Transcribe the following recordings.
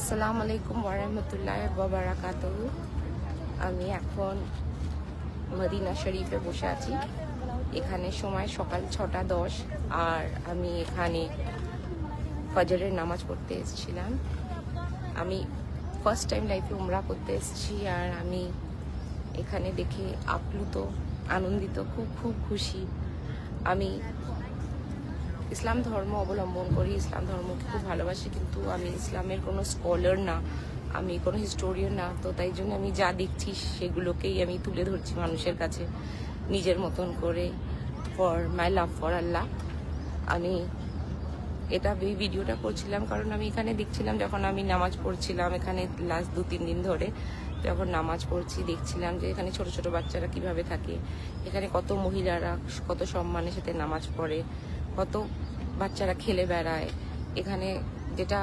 আসসালামু আলাইকুম ওয়ারাহমাতুল্লাহি ওয়া বারাকাতুহু। আমি এখন মদিনা শরীফে বসে আছি। এখানে সময় সকাল 6:10 আর আমি এখানে ফজরের নামাজ পড়তে এসেছিলাম। আমি ফার্স্ট টাইম লাইফে উমরা করতে এসেছি আর আমি এখানে দেখে আপ্লুত, আনন্দিত, খুব খুব খুশি। আমি ইসলাম ধর্ম অবলম্বন করি, ইসলাম ধর্মকে খুব ভালোবাসি, কিন্তু আমি ইসলামের কোনো স্কলার না, আমি কোনো হিস্টোরিয়ান না। তো তাই জন্য আমি যা দেখছি সেগুলোকেই আমি তুলে ধরছি মানুষের কাছে নিজের মতন করে, ফর মাই লাভ ফর আল্লাহ। আমি এই ভিডিওটা করছিলাম কারণ আমি এখানে দেখছিলাম, যখন আমি নামাজ পড়ছিলাম এখানে লাস্ট 2-3 দিন ধরে, যখন নামাজ পড়ছি দেখছিলাম যে এখানে ছোট ছোট বাচ্চারা কিভাবে থাকে, এখানে কত মহিলারা কত সম্মানের সাথে নামাজ পড়ে, কত বাচ্চারা খেলে বেড়ায়। এখানে যেটা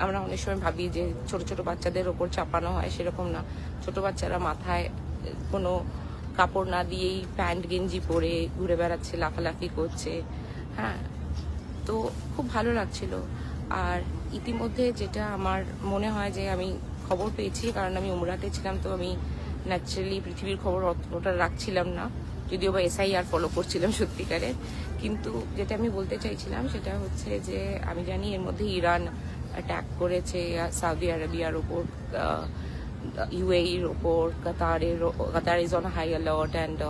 আমরা অনেক সময় ভাবি যে ছোট ছোট বাচ্চাদের ওপর চাপানো হয়, সেরকম না। ছোট বাচ্চারা মাথায় কোনো কাপড় না দিয়েই প্যান্ট গেঞ্জি পরে ঘুরে বেড়াচ্ছে, লাফালাফি করছে। হ্যাঁ, তো খুব ভালো লাগছিল। আর ইতিমধ্যে যেটা আমার মনে হয় যে আমি খবর পেয়েছি, কারণ আমি উমরাতে ছিলাম, তো আমি ন্যাচারালি পৃথিবীর খবর অতটা রাখছিলাম না, যদিও বা SIR ফলো করছিলাম সত্যিকারের। কিন্তু যেটা আমি বলতে চাইছিলাম সেটা হচ্ছে যে আমি জানি এর মধ্যে ইরান অ্যাটাক করেছে সৌদি আরবিয়ার ওপর, UAEর ওপর, Qatar is on high alert and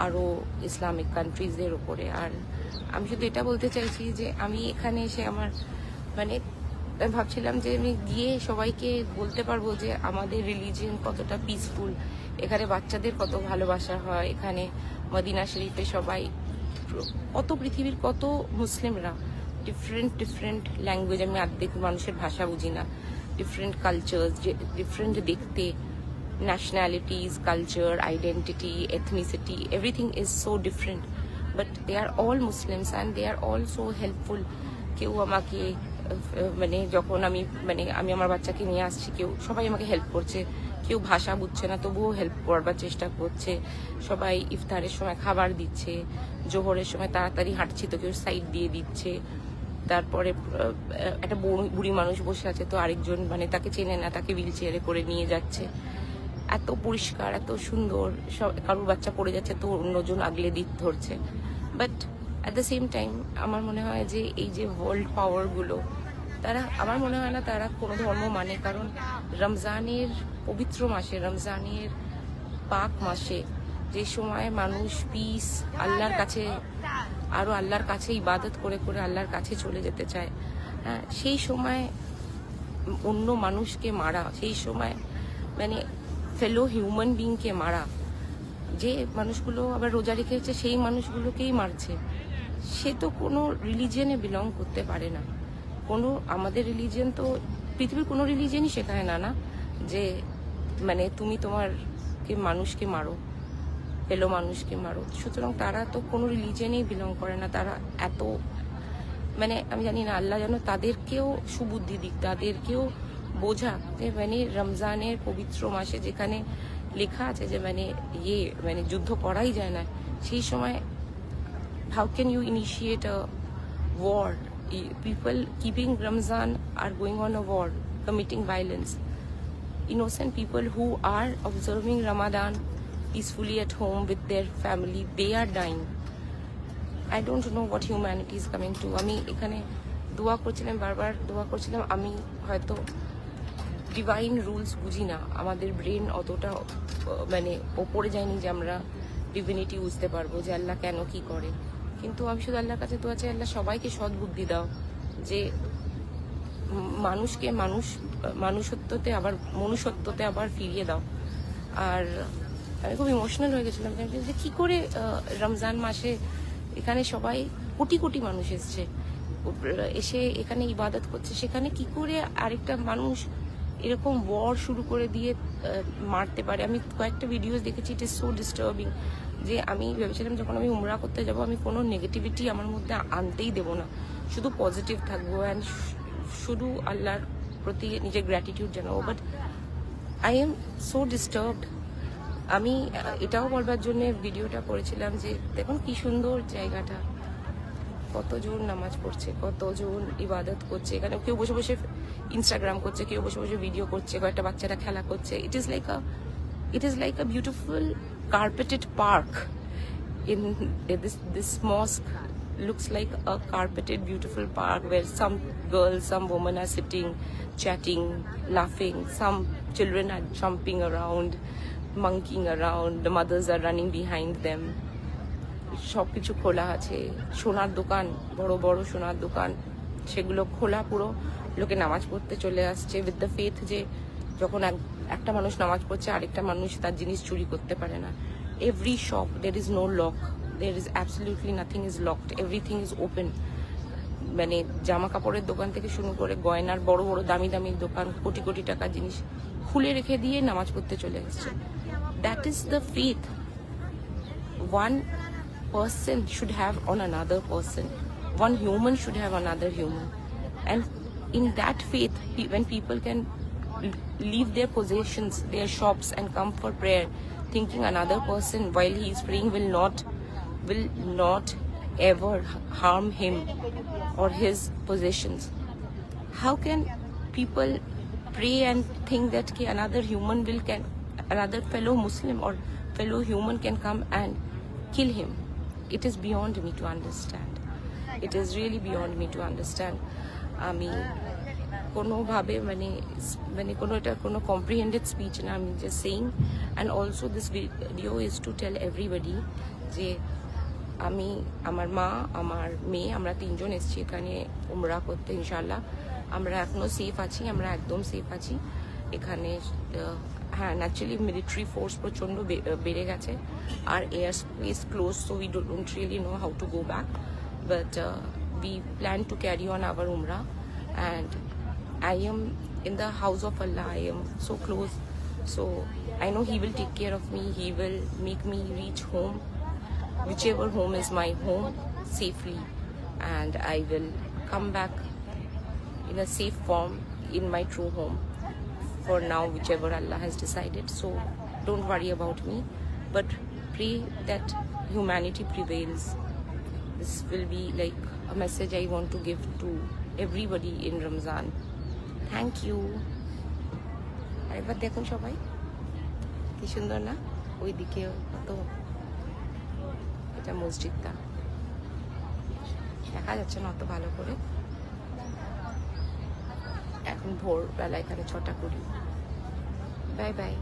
আরও ইসলামিক কান্ট্রিজদের ওপরে। আর আমি শুধু এটা বলতে চাইছি যে আমি এখানে এসে আমার আমি ভাবছিলাম যে আমি গিয়ে সবাইকে বলতে পারবো যে আমাদের রিলিজিয়ন কতটা পিসফুল, এখানে বাচ্চাদের কত ভালোবাসা হয়, এখানে মদিনা শরীফে সবাই কত পৃথিবীর কত মুসলিমরা, ডিফারেন্ট ল্যাঙ্গুয়েজ, আমি অর্ধেক মানুষের ভাষা বুঝি না, ডিফারেন্ট কালচার্স, ডিফারেন্ট দেখতে, nationalities, culture, identity, ethnicity, everything is so different, but they are all Muslims and they are all so helpful. কেউ আমাকে যখন আমি আমার বাচ্চাকে নিয়ে আসছি, সবাই আমাকে হেল্প করছে, কেউ ভাষা বুঝছে না তবুও হেল্প করবার চেষ্টা করছে, সবাই ইফতারের সময় খাবার দিচ্ছে, জোহরের সময় তাড়াতাড়ি হাঁটছি তো কেউ সাইড দিয়ে দিচ্ছে। তারপরে একটা বুড়ি মানুষ বসে আছে, তো আরেকজন তাকে চেনে না, তাকে হুইল চেয়ারে করে নিয়ে যাচ্ছে। এত পরিষ্কার, এত সুন্দর। সব কারোর বাচ্চা পড়ে যাচ্ছে তো অন্যজন আগলে ধরছে। But at the same time আমার মনে হয় যে এই যে ওয়ার্ল্ড পাওয়ারগুলো, তারা, আমার মনে হয় না তারা কোনো ধর্ম মানে, কারণ রমজানের পবিত্র মাসে, রমজানের পাক মাসে, যে সময় মানুষ পিস আল্লাহর কাছে, আরো আল্লাহর কাছে ইবাদত করে করে আল্লাহর কাছে চলে যেতে চায়, হ্যাঁ, সেই সময় অন্য মানুষকে মারা, সেই সময় ফেলো হিউম্যান বিংকে মারা, যে মানুষগুলো আবার রোজা রেখেছে সেই মানুষগুলোকেই মারছে, সে তো কোনো রিলিজিয়নে বিলং করতে পারে না। আমাদের রিলিজিয়ন তো, পৃথিবীর কোনো রিলিজিয়নই শেখায় না যে তুমি মানুষকে মারো, ফেলো মানুষকে মারো। সুতরাং তারা তো কোনো রিলিজিয়নেই বিলং করে না। তারা এত আমি জানি না, আল্লাহ যেন তাদেরকেও সুবুদ্ধি দিক, তাদেরকেও বোঝা যে রমজানের পবিত্র মাসে যেখানে লেখা আছে যে যুদ্ধ করাই যায় না, সেই সময় how can you initiate a war? People keeping Ramzan are going on a war, committing violence. Innocent people who are observing Ramadan peacefully at home with their family, they are dying. I don't know what humanity is coming to. আমি এখানে দোয়া করছিলাম, বারবার দোয়া করছিলাম। আমি হয়তো divine rules বুঝি না, আমাদের ব্রেন অতটা ওপরে যায়নি যে আমরা ডিভিনিটি বুঝতে পারবো যে আল্লাহ কেন কি করে। কিন্তু আমি শুধু আল্লাহর কাছে দোয়া চাই, আল্লাহ সবাইকে সদ্বুদ্ধি দাও, যে মানুষকে মনুষ্যত্বতে আবার ফিরিয়ে দাও। আর আমি খুব ইমোশনাল হয়ে গেছিলাম যে কি করে রমজান মাসে এখানে সবাই কোটি কোটি মানুষ এসে এখানে ইবাদত করছে, সেখানে কি করে আরেকটা মানুষ এরকম ওয়ার শুরু করে দিয়ে মারতে পারে। আমি কয়েকটা ভিডিওস দেখেছি, ইট ইজ সো ডিস্টার্বিং, যে আমি ভেবেছিলাম যখন আমি উমরা করতে যাব আমি কোনো নেগেটিভিটি আমার মধ্যে আনতেই দেবো না, শুধু পজিটিভ থাকবো অ্যান্ড শুধু আল্লাহর প্রতি নিজের গ্র্যাটিটিউড জানাবো। But I am so disturbed. আমি এটাও বলবার জন্য ভিডিওটা করেছিলাম যে দেখুন কি সুন্দর জায়গাটা, কতজন নামাজ পড়ছে, কতজন ইবাদত করছে। এখানে কেউ বসে বসে ইনস্টাগ্রাম করছে, কেউ বসে বসে ভিডিও করছে, কয়েকটা বাচ্চারা খেলা করছে। It is like a beautiful carpeted park in this mosque. Looks like a carpeted beautiful park where some girls, some women are sitting, chatting, laughing. Some children are jumping around, monkeying around. The mothers are running behind them. সবকিছু খোলা আছে, সোনার দোকান, বড় বড় সোনার দোকান, সেগুলো খোলা পুরো। লোকে নামাজ পড়তে চলে আসছে উইথ দ্য ফেথ যে যখন একটা মানুষ নামাজ পড়ছে আরেকটা মানুষ তার জিনিস চুরি করতে পারে না। Every shop, there is no lock, there is absolutely nothing is locked, everything is open. মানে জামা কাপড়ের দোকান থেকে শুরু করে গয়নার বড় বড় দামি দামি দোকান, কোটি কোটি টাকার জিনিস খুলে রেখে দিয়ে নামাজ পড়তে চলে আসছে। That is the faith one person should have on another person. One human should have another human. And in that faith, when people can leave their possessions, their shops, and come for prayer, thinking another person while he is praying will not ever harm him or his possessions. How can people pray and think that another human another fellow Muslim or fellow human can come and kill him? It is beyond me to understand. It is really beyond me to understand. আমি কোনোভাবে মানে কোনো কম্প্রিহেন্ডেড speech না, আমি just saying. And also this video is to tell everybody যে আমি, আমার মা, আমার মেয়ে, আমরা তিনজন এসেছি এখানে উমরা করতে। ইনশাল্লাহ আমরা এখনো সেফ আছি, আমরা একদম সেফ আছি এখানে। হ্যাঁ, ন্যাচারালি মিলিটারি ফোর্স প্রচণ্ড বেড়ে গেছে, আর air space close, so we don't really know how to go back, but we plan to carry on our umrah, and I am in the house of Allah. I am so close, so I know He will take care of me. He will make me reach home, whichever home is my home, safely, and I will come back in a safe form in my true home. For now, whichever Allah has decided, so don't worry about me, but pray that humanity prevails. This will be like a message I want to give to everybody in Ramzan. Thank you. আরেকবার দেখুন সবাই, কি সুন্দর না? ওইদিকে কত, এটা মসজিদটা দেখা যাচ্ছে না অত ভালো করে। এখন ভোরবেলা, এখানে 6টা 20। Bye bye.